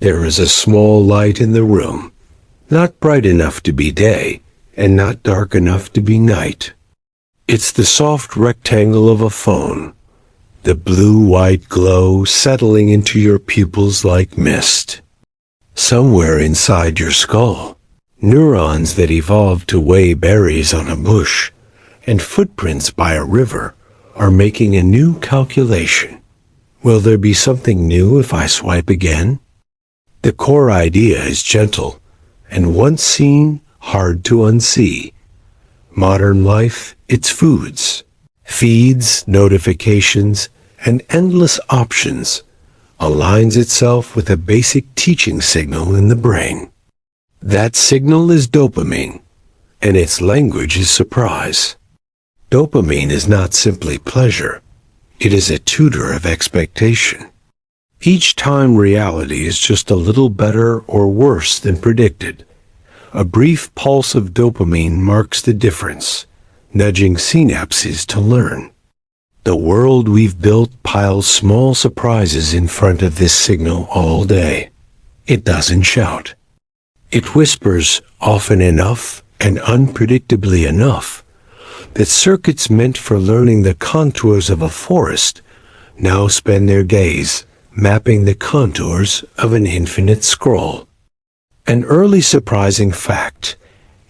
There is a small light in the room, not bright enough to be day, and not dark enough to be night. It's the soft rectangle of a phone, the blue-white glow settling into your pupils like mist. Somewhere inside your skull, neurons that evolved to weigh berries on a bush and footprints by a river are making a new calculation. Will there be something new if I swipe again? The core idea is gentle, and once seen, hard to unsee. Modern life, its foods, feeds, notifications, and endless options, aligns itself with a basic teaching signal in the brain. That signal is dopamine, and its language is surprise. Dopamine is not simply pleasure. It is a tutor of expectation. Each time reality is just a little better or worse than predicted, a brief pulse of dopamine marks the difference, nudging synapses to learn. The world we've built piles small surprises in front of this signal all day. It doesn't shout. It whispers often enough and unpredictably enough that circuits meant for learning the contours of a forest now spend their days mapping the contours of an infinite scroll. An early surprising fact,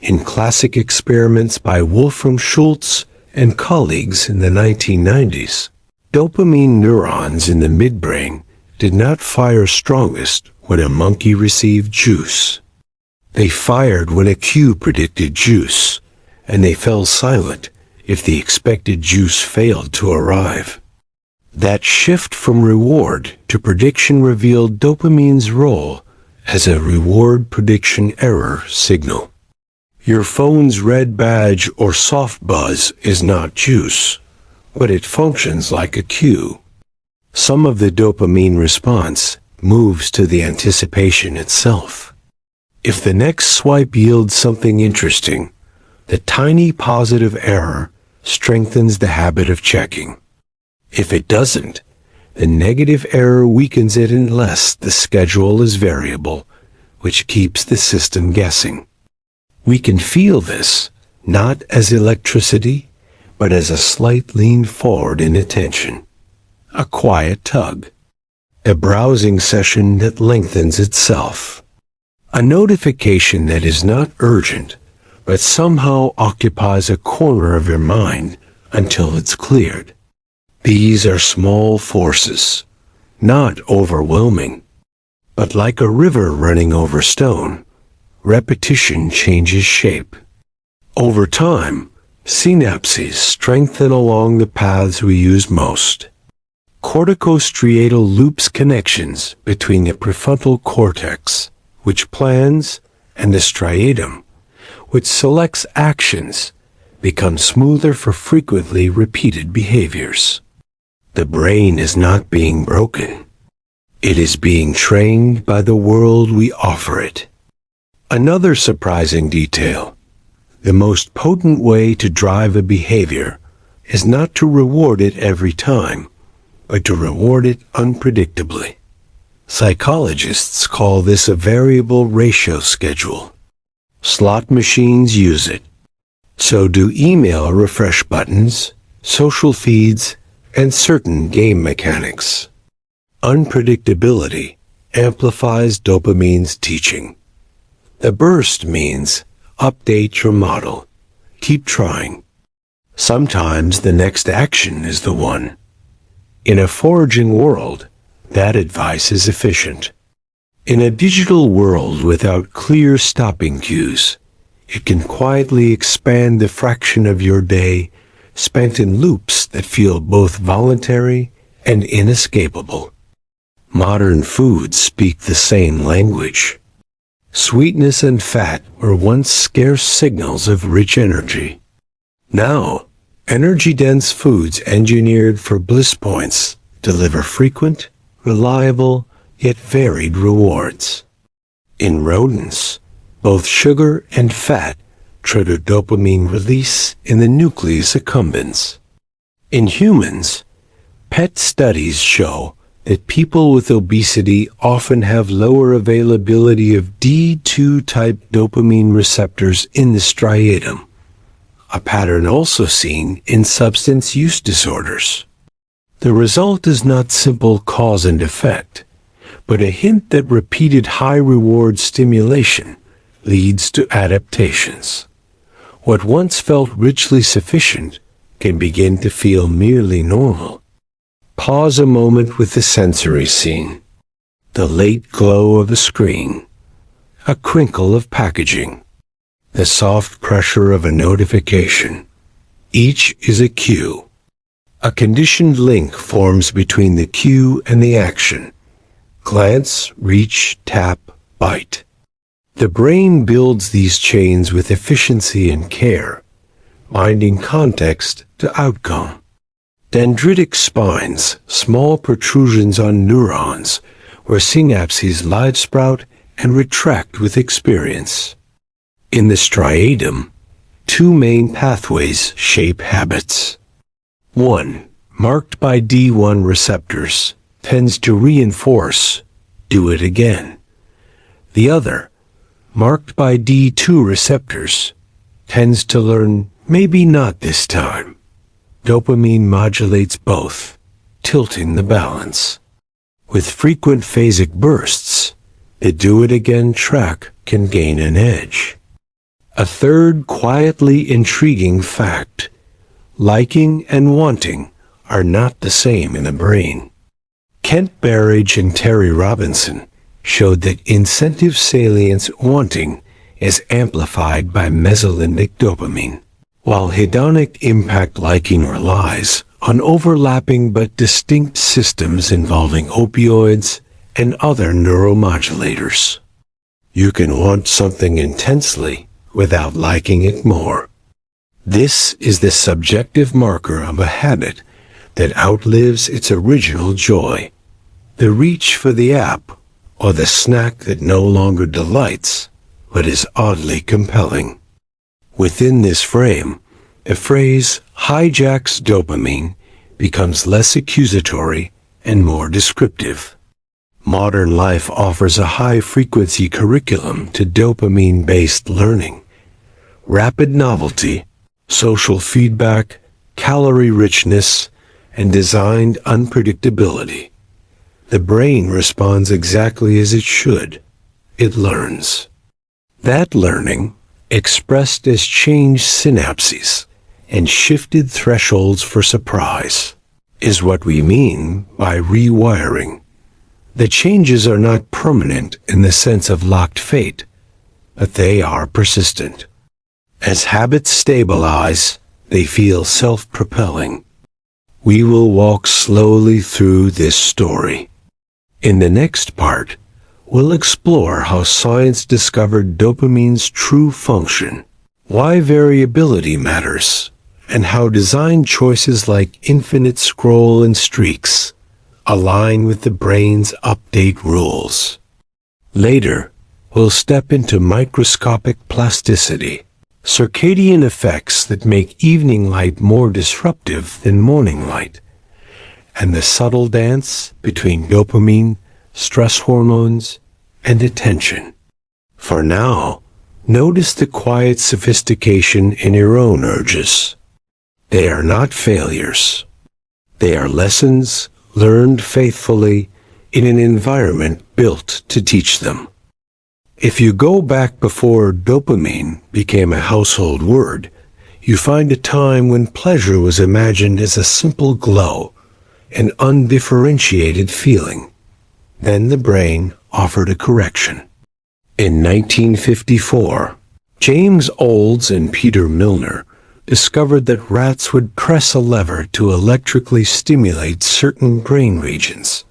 in classic experiments by Wolfram Schultz and colleagues in the 1990s, dopamine neurons in the midbrain did not fire strongest when a monkey received juice. They fired when a cue predicted juice, and they fell silent if the expected juice failed to arrive. That shift from reward to prediction revealed dopamine's role as a reward prediction error signal. Your phone's red badge or soft buzz is not juice, but it functions like a cue. Some of the dopamine response moves to the anticipation itself. If the next swipe yields something interesting, the tiny positive error strengthens the habit of checking. If it doesn't, the negative error weakens it unless the schedule is variable, which keeps the system guessing. We can feel this, not as electricity, but as a slight lean forward in attention, a quiet tug, a browsing session that lengthens itself, a notification that is not urgent, but somehow occupies a corner of your mind until it's cleared. These are small forces, not overwhelming, but like a river running over stone, repetition changes shape. Over time, synapses strengthen along the paths we use most. Corticostriatal loops connections between the prefrontal cortex, which plans, and the striatum, which selects actions, become smoother for frequently repeated behaviors. The brain is not being broken. It is being trained by the world we offer it. Another surprising detail: the most potent way to drive a behavior is not to reward it every time, but to reward it unpredictably. Psychologists call this a variable ratio schedule. Slot machines use it. So do email refresh buttons, social feeds, and certain game mechanics. Unpredictability amplifies dopamine's teaching. The burst means update your model. Keep trying. Sometimes the next action is the one. In a foraging world, that advice is efficient. In a digital world without clear stopping cues, it can quietly expand the fraction of your day spent in loops that feel both voluntary and inescapable. Modern foods speak the same language. Sweetness and fat were once scarce signals of rich energy. Now, energy-dense foods engineered for bliss points deliver frequent, reliable, yet varied rewards. In rodents, both sugar and fat trigger dopamine release in the nucleus accumbens. In humans, PET studies show that people with obesity often have lower availability of D2-type dopamine receptors in the striatum, a pattern also seen in substance use disorders. The result is not simple cause and effect, but a hint that repeated high-reward stimulation leads to adaptations. What once felt richly sufficient can begin to feel merely normal. Pause a moment with the sensory scene. The late glow of a screen, a crinkle of packaging, the soft pressure of a notification. Each is a cue. A conditioned link forms between the cue and the action. Glance, reach, tap, bite. The brain builds these chains with efficiency and care, binding context to outcome. Dendritic spines, small protrusions on neurons, where synapses live sprout and retract with experience. In the striatum, two main pathways shape habits. One, marked by D1 receptors, tends to reinforce, do it again. The other, marked by D2 receptors, tends to learn, maybe not this time. Dopamine modulates both, tilting the balance. With frequent phasic bursts, the do-it-again track can gain an edge. A third quietly intriguing fact: liking and wanting are not the same in the brain. Kent Berridge and Terry Robinson showed that incentive salience wanting is amplified by mesolimbic dopamine, while hedonic impact liking relies on overlapping but distinct systems involving opioids and other neuromodulators. You can want something intensely without liking it more. This is the subjective marker of a habit that outlives its original joy. The reach for the app, or the snack that no longer delights, but is oddly compelling. Within this frame, the phrase hijacks dopamine becomes less accusatory and more descriptive. Modern life offers a high-frequency curriculum to dopamine-based learning. Rapid novelty, social feedback, calorie richness, and designed unpredictability. The brain responds exactly as it should. It learns. That learning, expressed as changed synapses and shifted thresholds for surprise, is what we mean by rewiring. The changes are not permanent in the sense of locked fate, but they are persistent. As habits stabilize, they feel self-propelling. We will walk slowly through this story. In the next part, we'll explore how science discovered dopamine's true function, why variability matters, and how design choices like infinite scroll and streaks align with the brain's update rules. Later, we'll step into microscopic plasticity, circadian effects that make evening light more disruptive than morning light, and the subtle dance between dopamine, stress hormones, and attention. For now, notice the quiet sophistication in your own urges. They are not failures. They are lessons learned faithfully in an environment built to teach them. If you go back before dopamine became a household word, you find a time when pleasure was imagined as a simple glow, an undifferentiated feeling. Then the brain offered a correction. In 1954, James Olds and Peter Milner discovered that rats would press a lever to electrically stimulate certain brain regions,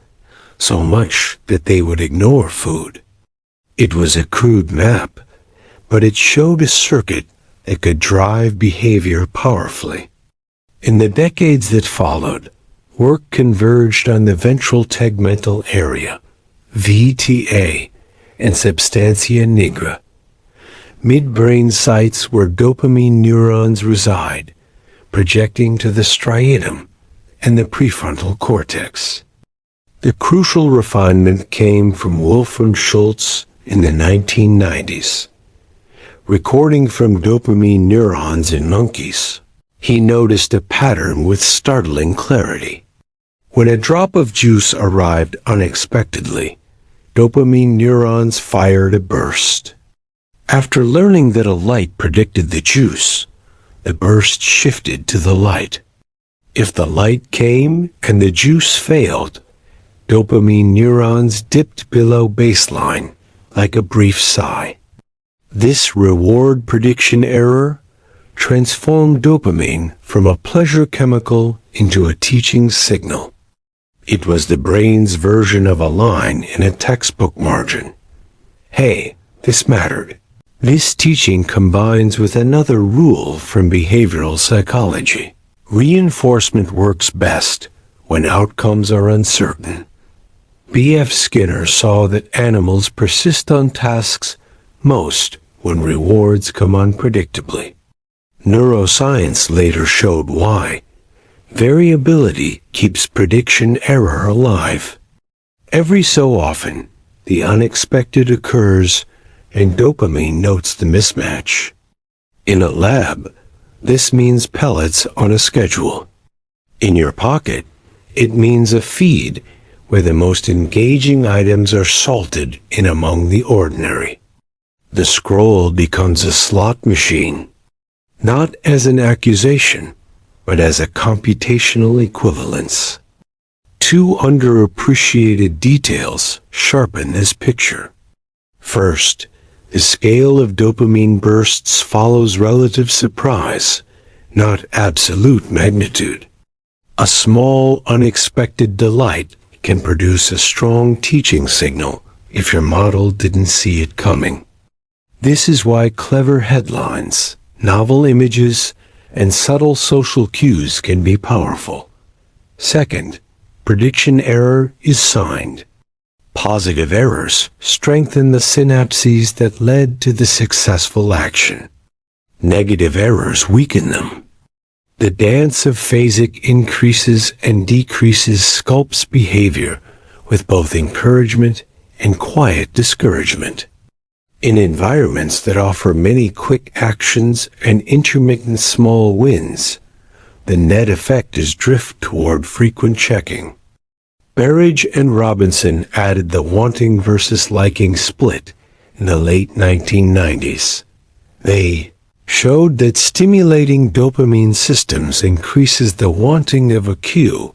so much that they would ignore food. It was a crude map, but it showed a circuit that could drive behavior powerfully. In the decades that followed, work converged on the ventral tegmental area, VTA, and substantia nigra, midbrain sites where dopamine neurons reside, projecting to the striatum and the prefrontal cortex. The crucial refinement came from Wolfram Schultz in the 1990s. Recording from dopamine neurons in monkeys, he noticed a pattern with startling clarity. When a drop of juice arrived unexpectedly, dopamine neurons fired a burst. After learning that a light predicted the juice, the burst shifted to the light. If the light came and the juice failed, dopamine neurons dipped below baseline, like a brief sigh. This reward prediction error transformed dopamine from a pleasure chemical into a teaching signal. It was the brain's version of a line in a textbook margin. Hey, this mattered. This teaching combines with another rule from behavioral psychology. Reinforcement works best when outcomes are uncertain. B.F. Skinner saw that animals persist on tasks most when rewards come unpredictably. Neuroscience later showed why. Variability keeps prediction error alive. Every so often, the unexpected occurs and dopamine notes the mismatch. In a lab, this means pellets on a schedule. In your pocket, it means a feed where the most engaging items are salted in among the ordinary. The scroll becomes a slot machine, not as an accusation, but as a computational equivalence. Two underappreciated details sharpen this picture. First, the scale of dopamine bursts follows relative surprise, not absolute magnitude. A small, unexpected delight can produce a strong teaching signal if your model didn't see it coming. This is why clever headlines, novel images, and subtle social cues can be powerful. Second, prediction error is signed. Positive errors strengthen the synapses that led to the successful action. Negative errors weaken them. The dance of phasic increases and decreases sculpts behavior with both encouragement and quiet discouragement. In environments that offer many quick actions and intermittent small wins, the net effect is drift toward frequent checking. Berridge and Robinson added the wanting versus liking split in the late 1990s. They showed that stimulating dopamine systems increases the wanting of a cue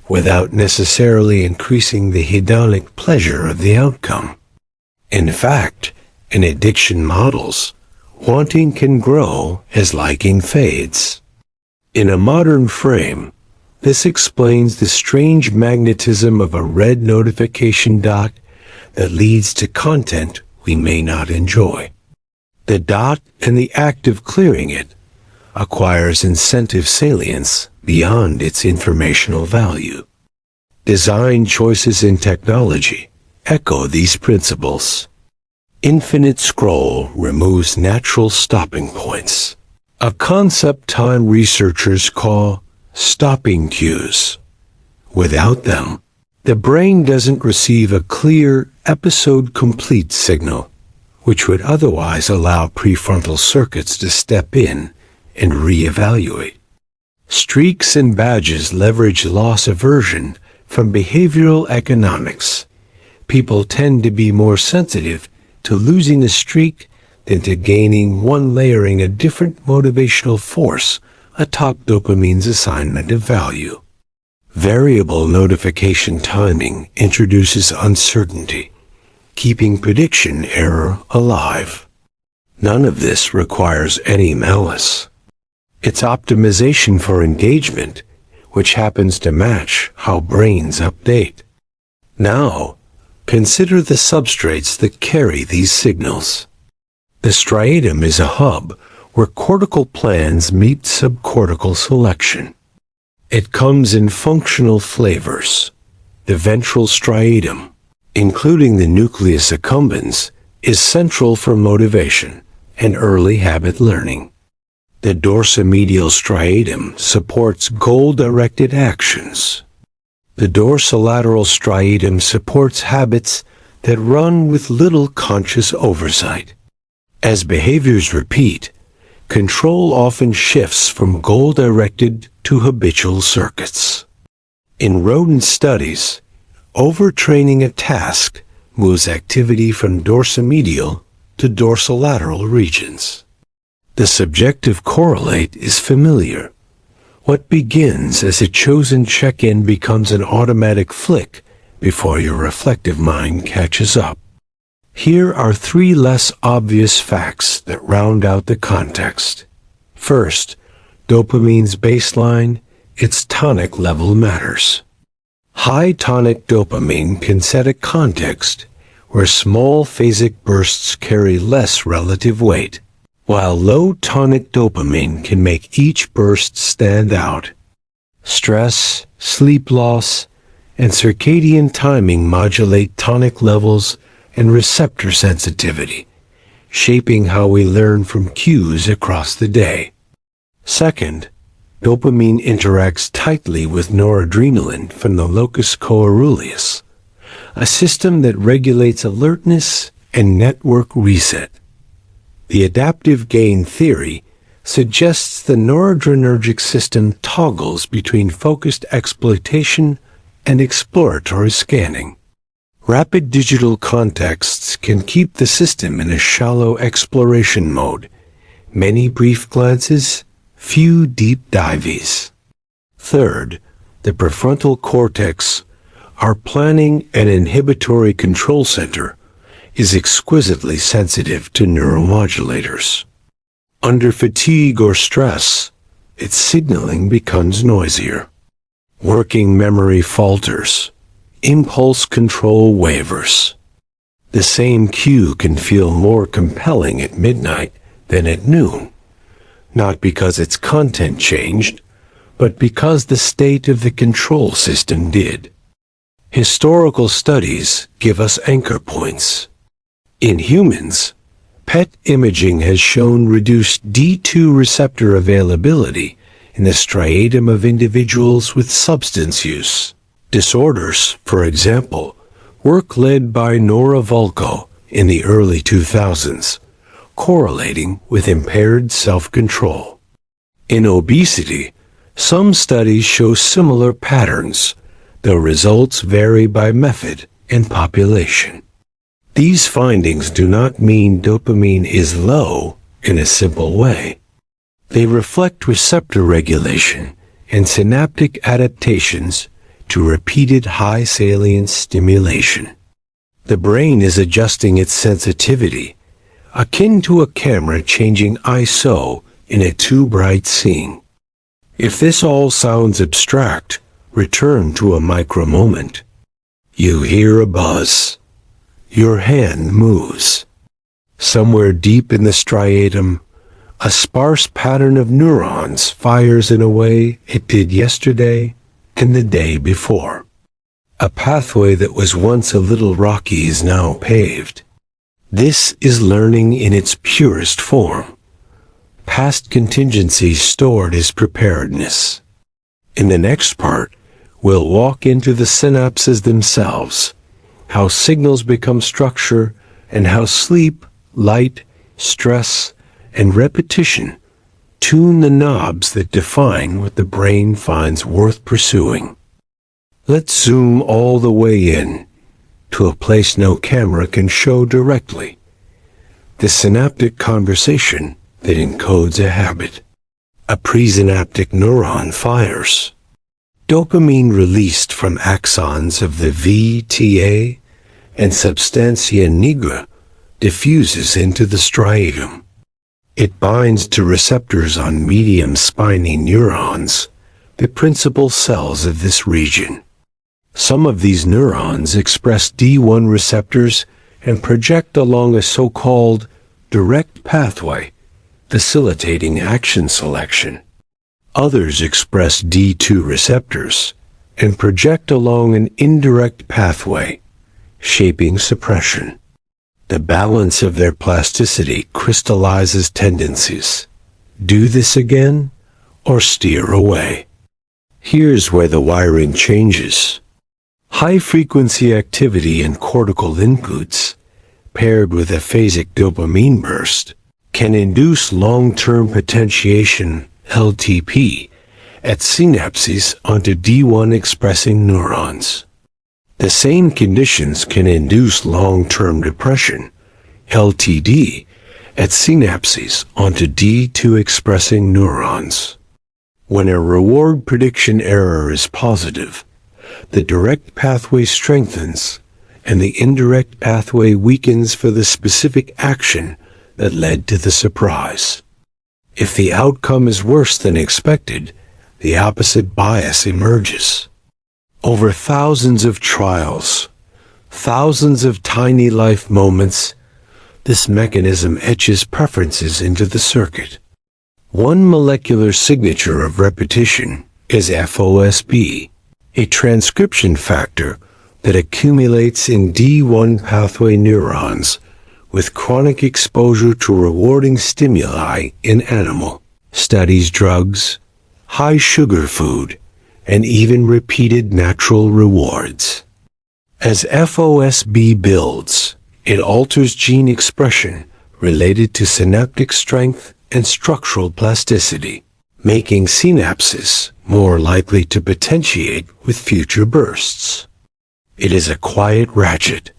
without necessarily increasing the hedonic pleasure of the outcome. In fact, in addiction models, wanting can grow as liking fades. In a modern frame, this explains the strange magnetism of a red notification dot that leads to content we may not enjoy. The dot and the act of clearing it acquires incentive salience beyond its informational value. Design choices in technology echo these principles. Infinite scroll removes natural stopping points, a concept time researchers call stopping cues. Without them, the brain doesn't receive a clear episode-complete signal, which would otherwise allow prefrontal circuits to step in and reevaluate. Streaks and badges leverage loss aversion from behavioral economics. People tend to be more sensitive to losing a streak than to gaining one, layering a different motivational force atop dopamine's assignment of value. Variable notification timing introduces uncertainty, keeping prediction error alive. None of this requires any malice. It's optimization for engagement, which happens to match how brains update. Now, consider the substrates that carry these signals. The striatum is a hub where cortical plans meet subcortical selection. It comes in functional flavors. The ventral striatum, including the nucleus accumbens, is central for motivation and early habit learning. The dorsomedial striatum supports goal-directed actions. The dorsolateral striatum supports habits that run with little conscious oversight. As behaviors repeat, control often shifts from goal-directed to habitual circuits. In rodent studies, overtraining a task moves activity from dorsomedial to dorsolateral regions. The subjective correlate is familiar. What begins as a chosen check-in becomes an automatic flick before your reflective mind catches up. Here are 3 less obvious facts that round out the context. First, dopamine's baseline, its tonic level matters. High tonic dopamine can set a context where small phasic bursts carry less relative weight, while low tonic dopamine can make each burst stand out. Stress, sleep loss, and circadian timing modulate tonic levels and receptor sensitivity, shaping how we learn from cues across the day. Second, dopamine interacts tightly with noradrenaline from the locus coeruleus, a system that regulates alertness and network reset. The adaptive gain theory suggests the noradrenergic system toggles between focused exploitation and exploratory scanning. Rapid digital contexts can keep the system in a shallow exploration mode. Many brief glances, few deep dives. Third, the prefrontal cortex, our planning and inhibitory control center, is exquisitely sensitive to neuromodulators. Under fatigue or stress, its signaling becomes noisier. Working memory falters. Impulse control wavers. The same cue can feel more compelling at midnight than at noon, not because its content changed, but because the state of the control system did. Historical studies give us anchor points. In humans, PET imaging has shown reduced D2 receptor availability in the striatum of individuals with substance use disorders. For example, work led by Nora Volkow in the early 2000s, correlating with impaired self-control. In obesity, some studies show similar patterns, though results vary by method and population. These findings do not mean dopamine is low in a simple way. They reflect receptor regulation and synaptic adaptations to repeated high salience stimulation. The brain is adjusting its sensitivity, akin to a camera changing ISO in a too bright scene. If this all sounds abstract, return to a micro moment. You hear a buzz. Your hand moves. Somewhere deep in the striatum, a sparse pattern of neurons fires in a way it did yesterday and the day before. A pathway that was once a little rocky is now paved. This is learning in its purest form. Past contingencies stored as preparedness. In the next part, we'll walk into the synapses themselves, how signals become structure, and how sleep, light, stress, and repetition tune the knobs that define what the brain finds worth pursuing. Let's zoom all the way in, to a place no camera can show directly. The synaptic conversation that encodes a habit. A presynaptic neuron fires. Dopamine released from axons of the VTA and substantia nigra diffuses into the striatum. It binds to receptors on medium spiny neurons, the principal cells of this region. Some of these neurons express D1 receptors and project along a so-called direct pathway, facilitating action selection. Others express D2 receptors and project along an indirect pathway, shaping suppression. The balance of their plasticity crystallizes tendencies. Do this again or steer away. Here's where the wiring changes. High-frequency activity and cortical inputs, paired with a phasic dopamine burst, can induce long-term potentiation, LTP, at synapses onto D1-expressing neurons. The same conditions can induce long-term depression, LTD, at synapses onto D2-expressing neurons. When a reward prediction error is positive, the direct pathway strengthens and the indirect pathway weakens for the specific action that led to the surprise. If the outcome is worse than expected, the opposite bias emerges. Over thousands of trials, thousands of tiny life moments, this mechanism etches preferences into the circuit. One molecular signature of repetition is FOSB, a transcription factor that accumulates in D1 pathway neurons with chronic exposure to rewarding stimuli in animal studies, drugs, high sugar food, and even repeated natural rewards. As FOSB builds, it alters gene expression related to synaptic strength and structural plasticity, making synapses more likely to potentiate with future bursts. It is a quiet ratchet,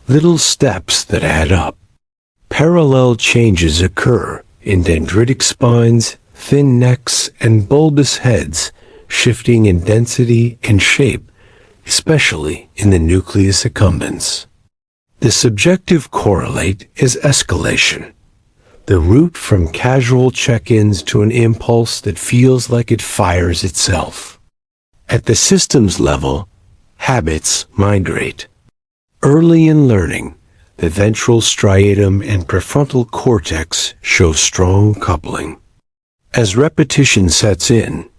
little steps that add up. Parallel changes occur in dendritic spines, thin necks, and bulbous heads, shifting in density and shape, especially in the nucleus accumbens. The subjective correlate is escalation, the route from casual check-ins to an impulse that feels like it fires itself. At the systems level, habits migrate. Early in learning, the ventral striatum and prefrontal cortex show strong coupling. As repetition sets in,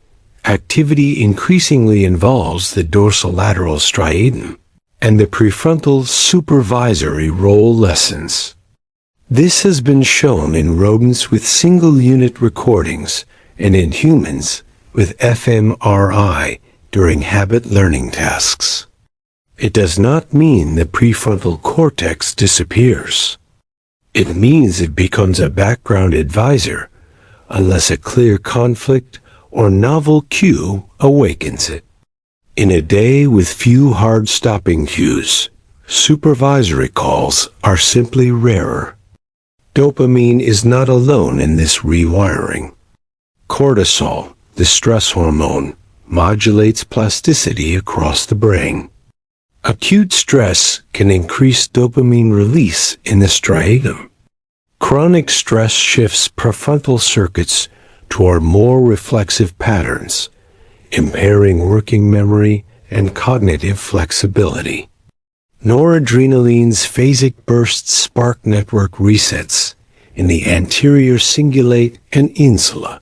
activity increasingly involves the dorsolateral striatum, and the prefrontal supervisory role lessens. This has been shown in rodents with single-unit recordings and in humans with fMRI during habit learning tasks. It does not mean the prefrontal cortex disappears. It means it becomes a background advisor unless a clear conflict or novel cue awakens it. In a day with few hard-stopping cues, supervisory calls are simply rarer. Dopamine is not alone in this rewiring. Cortisol, the stress hormone, modulates plasticity across the brain. Acute stress can increase dopamine release in the striatum. Chronic stress shifts prefrontal circuits toward more reflexive patterns, impairing working memory and cognitive flexibility. Noradrenaline's phasic bursts spark network resets in the anterior cingulate and insula,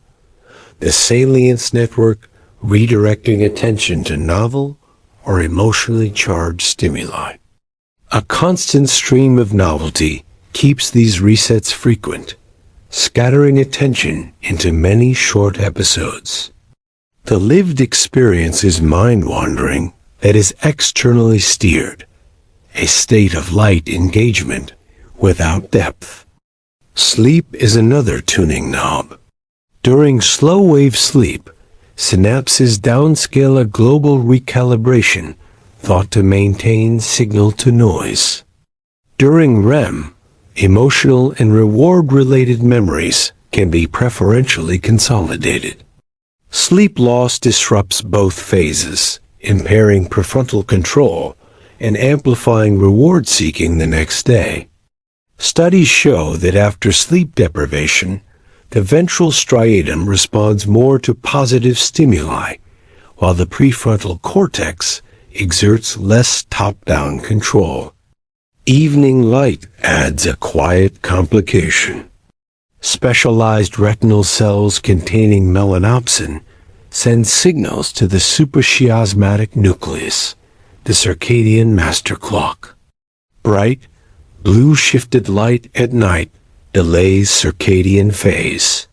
the salience network redirecting attention to novel or emotionally charged stimuli. A constant stream of novelty keeps these resets frequent, scattering attention into many short episodes. The lived experience is mind-wandering that is externally steered, a state of light engagement without depth. Sleep is another tuning knob. During slow-wave sleep, synapses downscale a global recalibration thought to maintain signal-to-noise. During REM, emotional and reward-related memories can be preferentially consolidated. Sleep loss disrupts both phases, impairing prefrontal control and amplifying reward-seeking the next day. Studies show that after sleep deprivation, the ventral striatum responds more to positive stimuli, while the prefrontal cortex exerts less top-down control. Evening light adds a quiet complication. Specialized retinal cells containing melanopsin send signals to the suprachiasmatic nucleus, the circadian master clock. Bright, blue-shifted light at night delays circadian phase.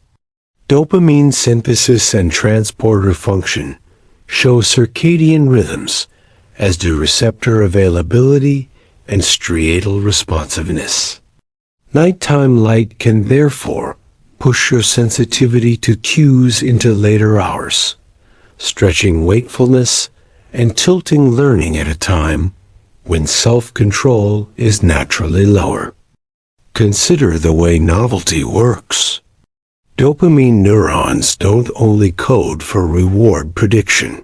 Dopamine synthesis and transporter function show circadian rhythms as do receptor availability and striatal responsiveness. Nighttime light can therefore push your sensitivity to cues into later hours, stretching wakefulness and tilting learning at a time when self-control is naturally lower. Consider the way novelty works. Dopamine neurons don't only code for reward prediction.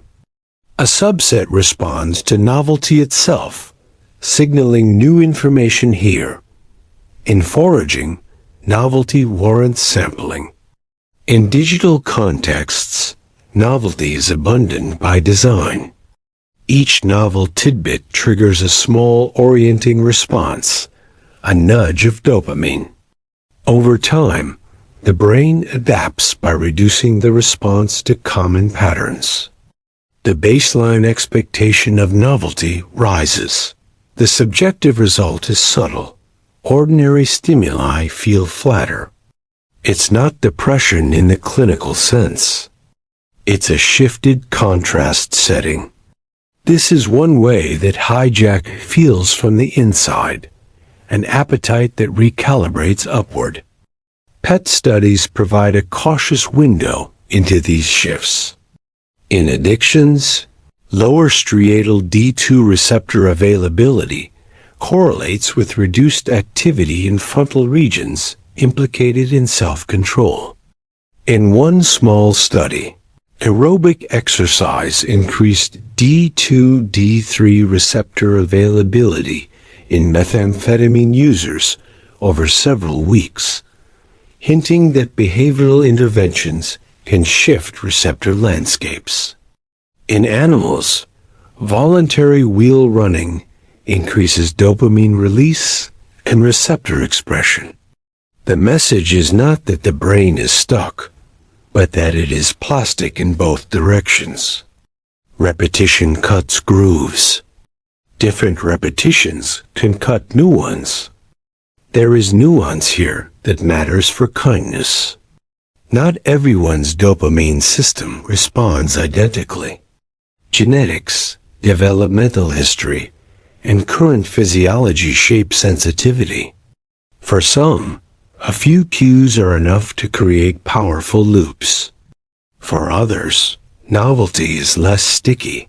A subset responds to novelty itself, signaling new information here. In foraging, novelty warrants sampling. In digital contexts, novelty is abundant by design. Each novel tidbit triggers a small orienting response, a nudge of dopamine. Over time, the brain adapts by reducing the response to common patterns. The baseline expectation of novelty rises. The subjective result is subtle. Ordinary stimuli feel flatter. It's not depression in the clinical sense. It's a shifted contrast setting. This is one way that hijack feels from the inside, an appetite that recalibrates upward. PET studies provide a cautious window into these shifts. In addictions, lower striatal D2 receptor availability correlates with reduced activity in frontal regions implicated in self-control. In one small study, aerobic exercise increased D2-D3 receptor availability in methamphetamine users over several weeks, hinting that behavioral interventions can shift receptor landscapes. In animals, voluntary wheel running increases dopamine release and receptor expression. The message is not that the brain is stuck, but that it is plastic in both directions. Repetition cuts grooves. Different repetitions can cut new ones. There is nuance here that matters for kindness. Not everyone's dopamine system responds identically. Genetics, developmental history, and current physiology shape sensitivity. For some, a few cues are enough to create powerful loops. For others, novelty is less sticky.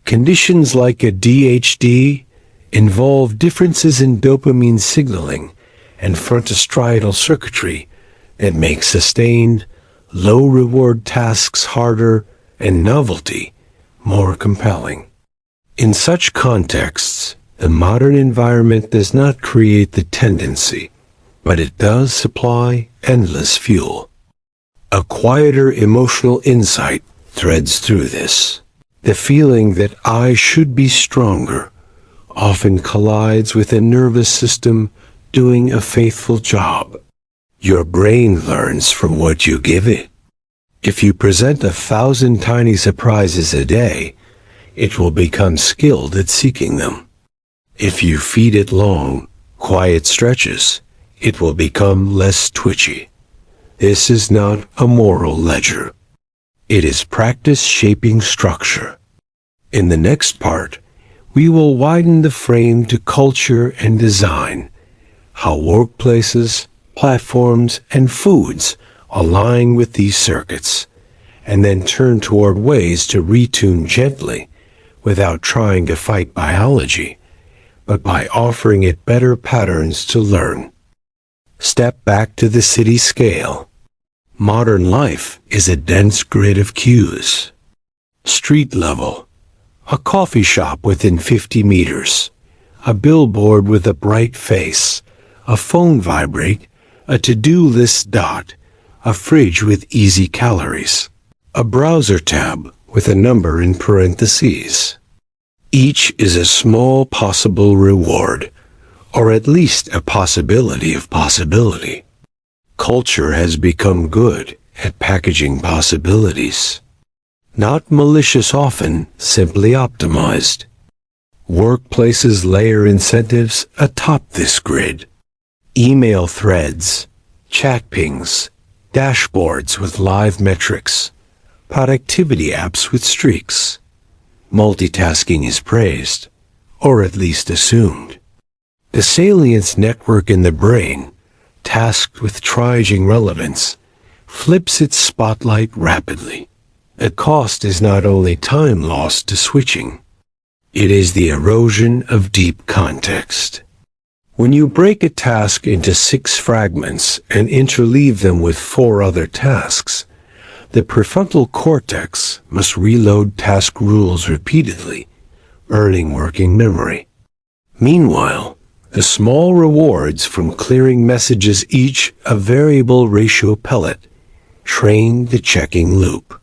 Conditions like ADHD involve differences in dopamine signaling and frontostriatal circuitry that make sustained, low-reward tasks harder and novelty more compelling. In such contexts, the modern environment does not create the tendency, but it does supply endless fuel. A quieter emotional insight threads through this. The feeling that I should be stronger often collides with a nervous system doing a faithful job. Your brain learns from what you give it. If you present 1,000 tiny surprises a day, it will become skilled at seeking them. If you feed it long, quiet stretches, it will become less twitchy. This is not a moral ledger. It is practice shaping structure. In the next part, we will widen the frame to culture and design, how workplaces, platforms, and foods align with these circuits, and then turn toward ways to retune gently without trying to fight biology, but by offering it better patterns to learn. Step back to the city scale. Modern life is a dense grid of cues. Street level, a coffee shop within 50 meters, a billboard with a bright face, a phone vibrate, a to-do list dot, a fridge with easy calories, a browser tab with a number in parentheses. Each is a small possible reward, or at least a possibility of possibility. Culture has become good at packaging possibilities. Not malicious often, simply optimized. Workplaces layer incentives atop this grid. Email threads, chat pings, dashboards with live metrics, productivity apps with streaks. multitasking is praised, or at least assumed. The salience network in the brain, tasked with triaging relevance, flips its spotlight rapidly. The cost is not only time lost to switching, it is the erosion of deep context. When you break a task into 6 fragments and interleave them with 4 other tasks, the prefrontal cortex must reload task rules repeatedly, earning working memory. Meanwhile, the small rewards from clearing messages, each a variable ratio pellet, train the checking loop.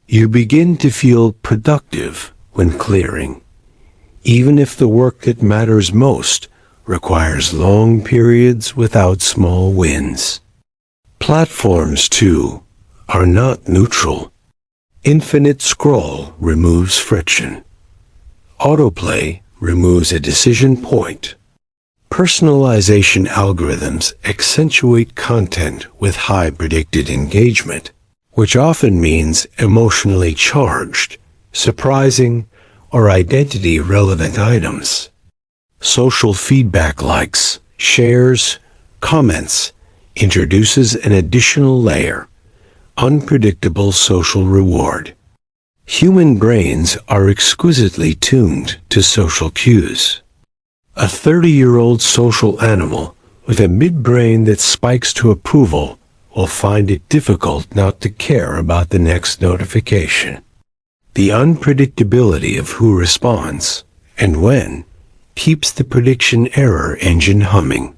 You begin to feel productive when clearing, even if the work that matters most requires long periods without small wins. Platforms, too, are not neutral. Infinite scroll removes friction. Autoplay removes a decision point. Personalization algorithms accentuate content with high predicted engagement, which often means emotionally charged, surprising, or identity-relevant items. Social feedback, likes, shares, comments, introduces an additional layer, unpredictable social reward. Human brains are exquisitely tuned to social cues. A 30-year-old social animal with a midbrain that spikes to approval will find it difficult not to care about the next notification. The unpredictability of who responds and when keeps the prediction error engine humming.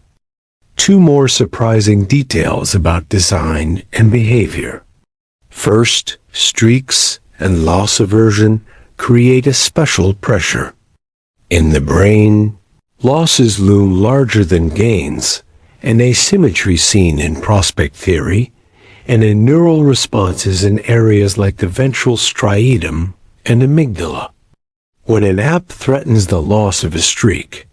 2 more surprising details about design and behavior. First, streaks and loss aversion create a special pressure. In the brain, losses loom larger than gains, an asymmetry seen in prospect theory and in neural responses in areas like the ventral striatum and amygdala. When an app threatens the loss of a streak,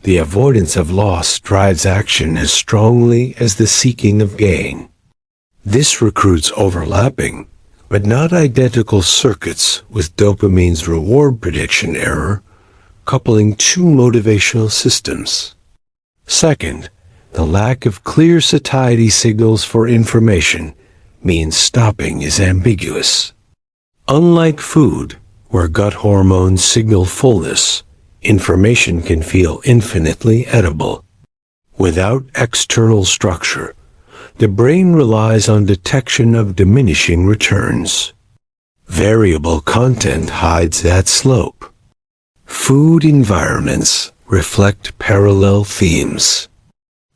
the avoidance of loss drives action as strongly as the seeking of gain. This recruits overlapping, but not identical circuits with dopamine's reward prediction error, coupling 2 motivational systems. Second, the lack of clear satiety signals for information means stopping is ambiguous. Unlike food, where gut hormones signal fullness, information can feel infinitely edible. Without external structure, the brain relies on detection of diminishing returns. Variable content hides that slope. Food environments reflect parallel themes.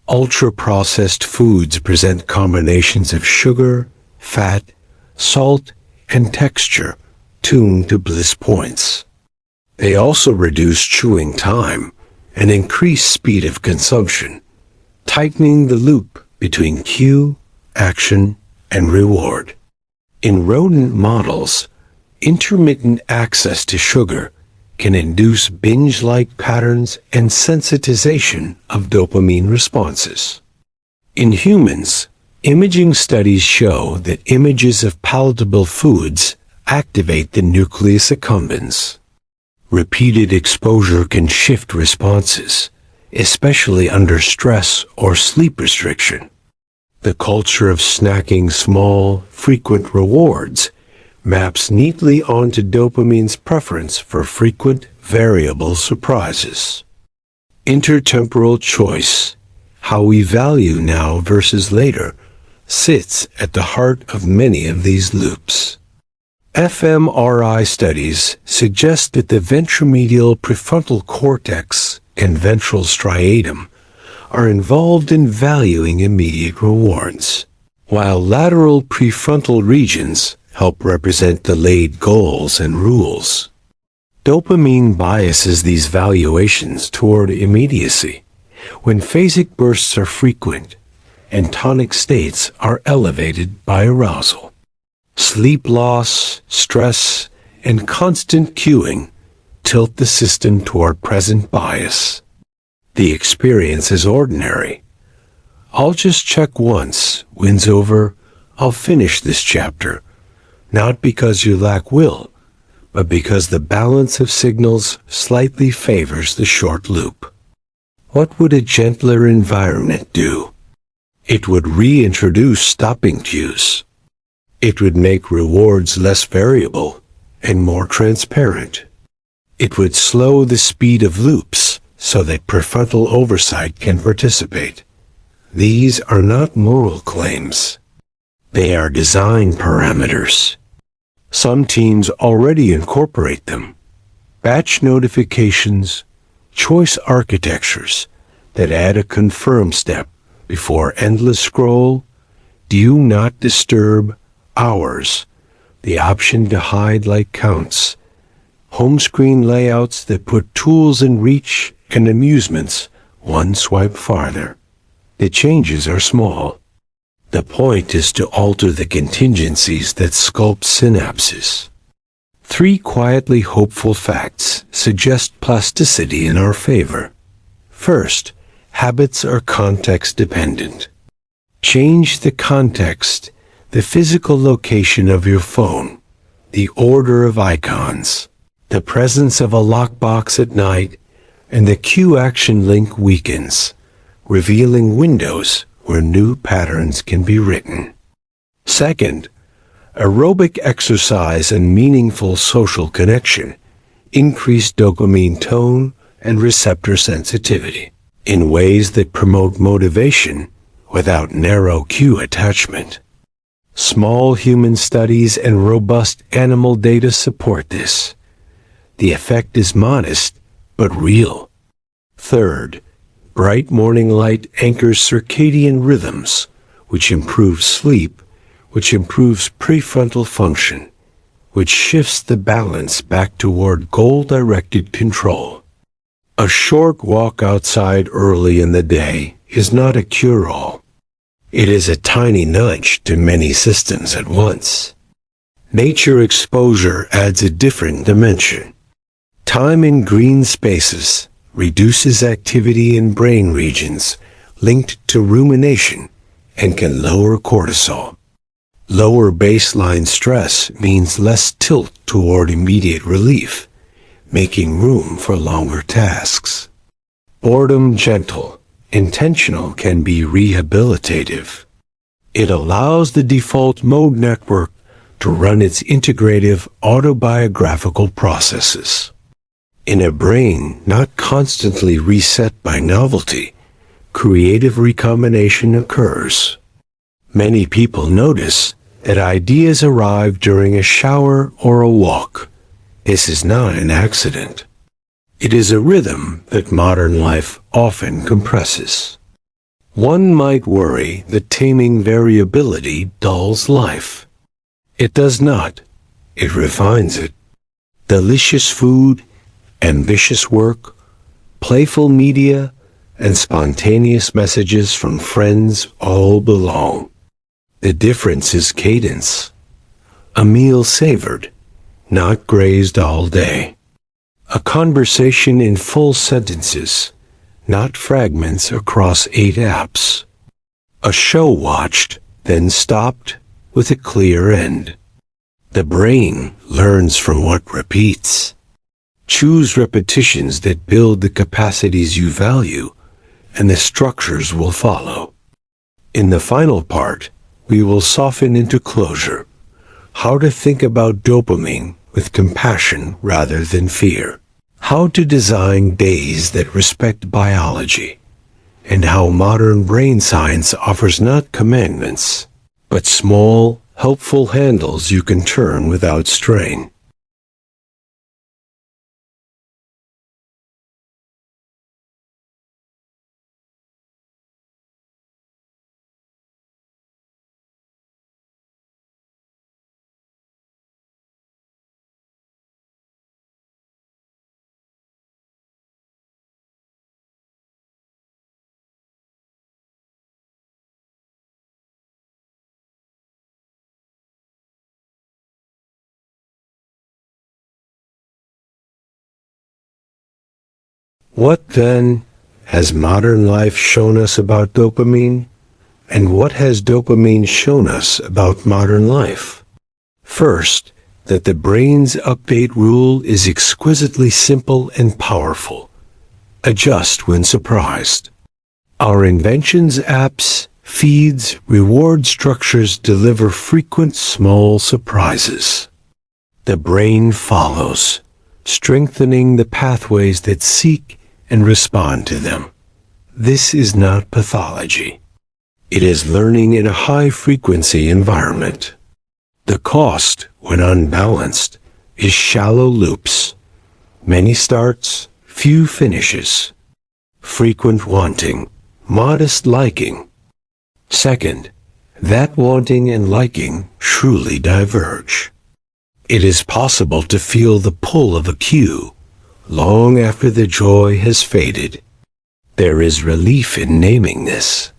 Ultra-processed foods present combinations of sugar, fat, salt, and texture tuned to bliss points. They also reduce chewing time and increase speed of consumption, tightening the loop between cue, action, and reward. In rodent models, intermittent access to sugar can induce binge-like patterns and sensitization of dopamine responses. In humans, imaging studies show that images of palatable foods activate the nucleus accumbens. Repeated exposure can shift responses, especially under stress or sleep restriction. The culture of snacking small, frequent rewards maps neatly onto dopamine's preference for frequent, variable surprises. Intertemporal choice, how we value now versus later, sits at the heart of many of these loops. fMRI studies suggest that the ventromedial prefrontal cortex and ventral striatum are involved in valuing immediate rewards, while lateral prefrontal regions help represent delayed goals and rules. Dopamine biases these valuations toward immediacy, when phasic bursts are frequent and tonic states are elevated by arousal. Sleep loss, stress, and constant cueing tilt the system toward present bias. The experience is ordinary. I'll just check once wins over, I'll finish this chapter, not because you lack will, but because the balance of signals slightly favors the short loop. What would a gentler environment do? It would reintroduce stopping cues. It would make rewards less variable and more transparent. It would slow the speed of loops so that prefrontal oversight can participate. These are not moral claims. They are design parameters. Some teams already incorporate them. Batch notifications, choice architectures that add a confirm step before endless scroll, do not disturb hours, the option to hide like counts, home screen layouts that put tools in reach and amusements one swipe farther. The changes are small. The point is to alter the contingencies that sculpt synapses. 3 quietly hopeful facts suggest plasticity in our favor. First, habits are context-dependent. Change the context, the physical location of your phone, the order of icons, the presence of a lockbox at night, and the cue action link weakens, revealing windows where new patterns can be written. Second, aerobic exercise and meaningful social connection increase dopamine tone and receptor sensitivity in ways that promote motivation without narrow cue attachment. Small human studies and robust animal data support this. The effect is modest, but real. Third, bright morning light anchors circadian rhythms, which improves sleep, which improves prefrontal function, which shifts the balance back toward goal-directed control. A short walk outside early in the day is not a cure-all. It is a tiny nudge to many systems at once. Nature exposure adds a different dimension. Time in green spaces reduces activity in brain regions linked to rumination and can lower cortisol. Lower baseline stress means less tilt toward immediate relief, making room for longer tasks. Boredom gentle, intentional can be rehabilitative. It allows the default mode network to run its integrative autobiographical processes. In a brain not constantly reset by novelty, creative recombination occurs. Many people notice that ideas arrive during a shower or a walk. This is not an accident. It is a rhythm that modern life often compresses. One might worry that taming variability dulls life. It does not. It refines it. Delicious food, ambitious work, playful media, and spontaneous messages from friends all belong. The difference is cadence. A meal savored, not grazed all day. A conversation in full sentences, not fragments across 8 apps. A show watched, then stopped, with a clear end. The brain learns from what repeats. Choose repetitions that build the capacities you value, and the structures will follow. In the final part, we will soften into closure, how to think about dopamine with compassion rather than fear, how to design days that respect biology, and how modern brain science offers not commandments, but small, helpful handles you can turn without strain. What, then, has modern life shown us about dopamine? And what has dopamine shown us about modern life? First, that the brain's update rule is exquisitely simple and powerful. Adjust when surprised. Our inventions, apps, feeds, reward structures deliver frequent small surprises. The brain follows, strengthening the pathways that seek and respond to them. This is not pathology. It is learning in a high-frequency environment. The cost, when unbalanced, is shallow loops. Many starts, few finishes. Frequent wanting, modest liking. Second, that wanting and liking truly diverge. It is possible to feel the pull of a cue long after the joy has faded. There is relief in naming this.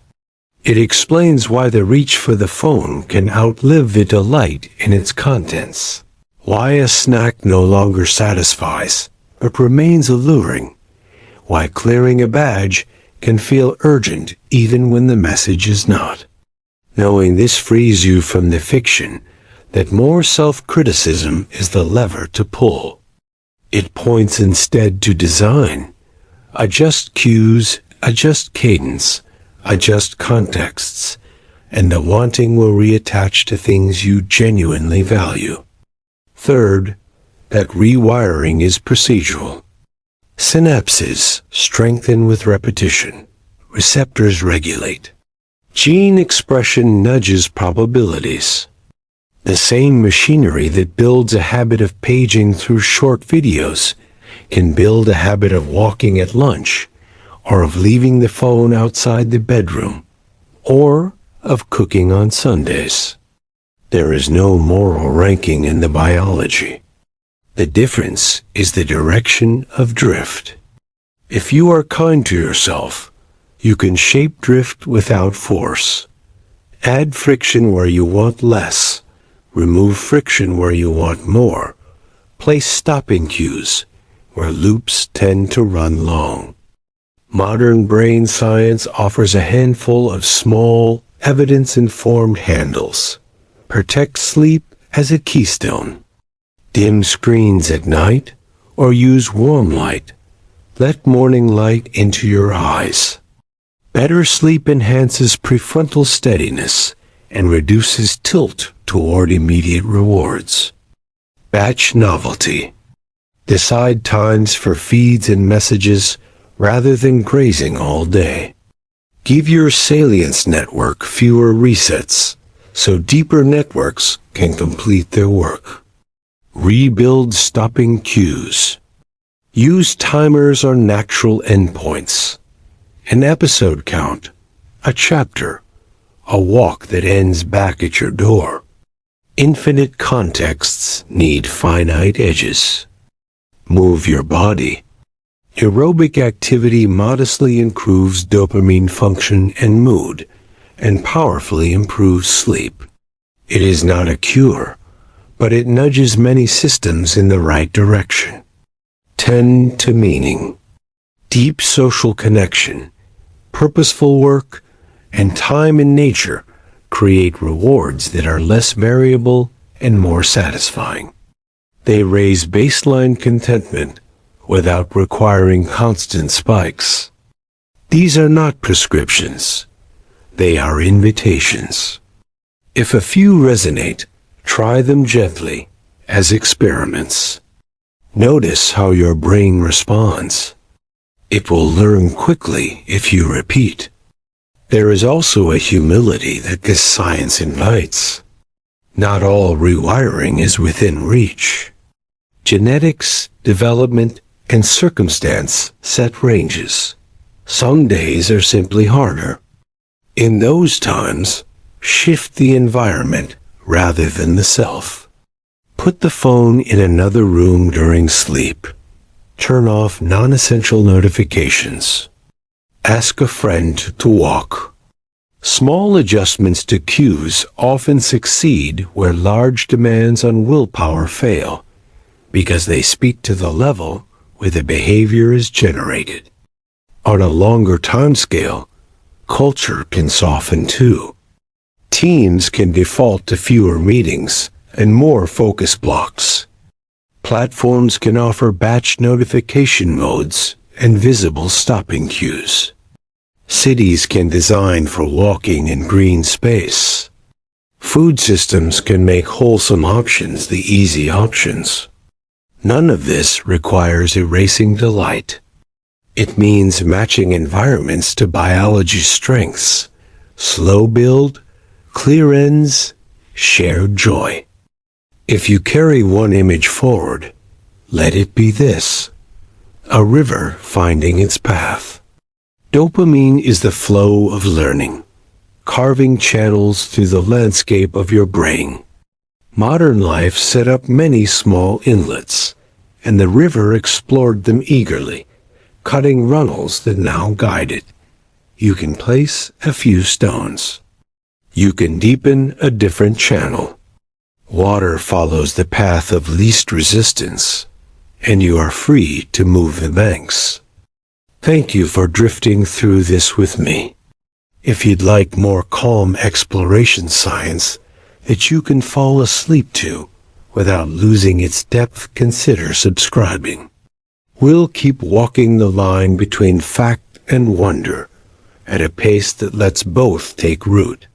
It explains why the reach for the phone can outlive the delight in its contents, why a snack no longer satisfies but remains alluring, why clearing a badge can feel urgent even when the message is not. Knowing this frees you from the fiction that more self-criticism is the lever to pull. It points instead to design. Adjust cues, adjust cadence, adjust contexts, and the wanting will reattach to things you genuinely value. Third, that rewiring is procedural. Synapses strengthen with repetition. Receptors regulate. Gene expression nudges probabilities. The same machinery that builds a habit of paging through short videos can build a habit of walking at lunch, or of leaving the phone outside the bedroom, or of cooking on Sundays. There is no moral ranking in the biology. The difference is the direction of drift. If you are kind to yourself, you can shape drift without force. Add friction where you want less. Remove friction where you want more. Place stopping cues where loops tend to run long. Modern brain science offers a handful of small, evidence-informed handles. Protect sleep as a keystone. Dim screens at night, or use warm light. Let morning light into your eyes. Better sleep enhances prefrontal steadiness and reduces tilt toward immediate rewards. Batch novelty. Decide times for feeds and messages rather than grazing all day. Give your salience network fewer resets so deeper networks can complete their work. Rebuild stopping cues. Use timers or natural endpoints. An episode count, a chapter, a walk that ends back at your door. Infinite contexts need finite edges. Move your body. Aerobic activity modestly improves dopamine function and mood, and powerfully improves sleep. It is not a cure, but it nudges many systems in the right direction. Tend to meaning. Deep social connection, purposeful work, and time in nature create rewards that are less variable and more satisfying. They raise baseline contentment without requiring constant spikes. These are not prescriptions. They are invitations. If a few resonate, try them gently as experiments. Notice how your brain responds. It will learn quickly if you repeat. There is also a humility that this science invites. Not all rewiring is within reach. Genetics, development, and circumstance set ranges. Some days are simply harder. In those times, shift the environment rather than the self. Put the phone in another room during sleep. Turn off non-essential notifications. Ask a friend to walk. Small adjustments to cues often succeed where large demands on willpower fail, because they speak to the level where the behavior is generated. On a longer timescale, culture can soften too. Teams can default to fewer meetings and more focus blocks. Platforms can offer batch notification modes and visible stopping cues. Cities can design for walking in green space. Food systems can make wholesome options the easy options. None of this requires erasing delight. It means matching environments to biology's strengths. Slow build, clear ends, shared joy. If you carry one image forward, let it be this: a river finding its path. Dopamine is the flow of learning, carving channels through the landscape of your brain. Modern life set up many small inlets, and the river explored them eagerly, cutting runnels that now guide it. You can place a few stones. You can deepen a different channel. Water follows the path of least resistance, and you are free to move the banks. Thank you for drifting through this with me. If you'd like more calm exploration science that you can fall asleep to without losing its depth, consider subscribing. We'll keep walking the line between fact and wonder at a pace that lets both take root.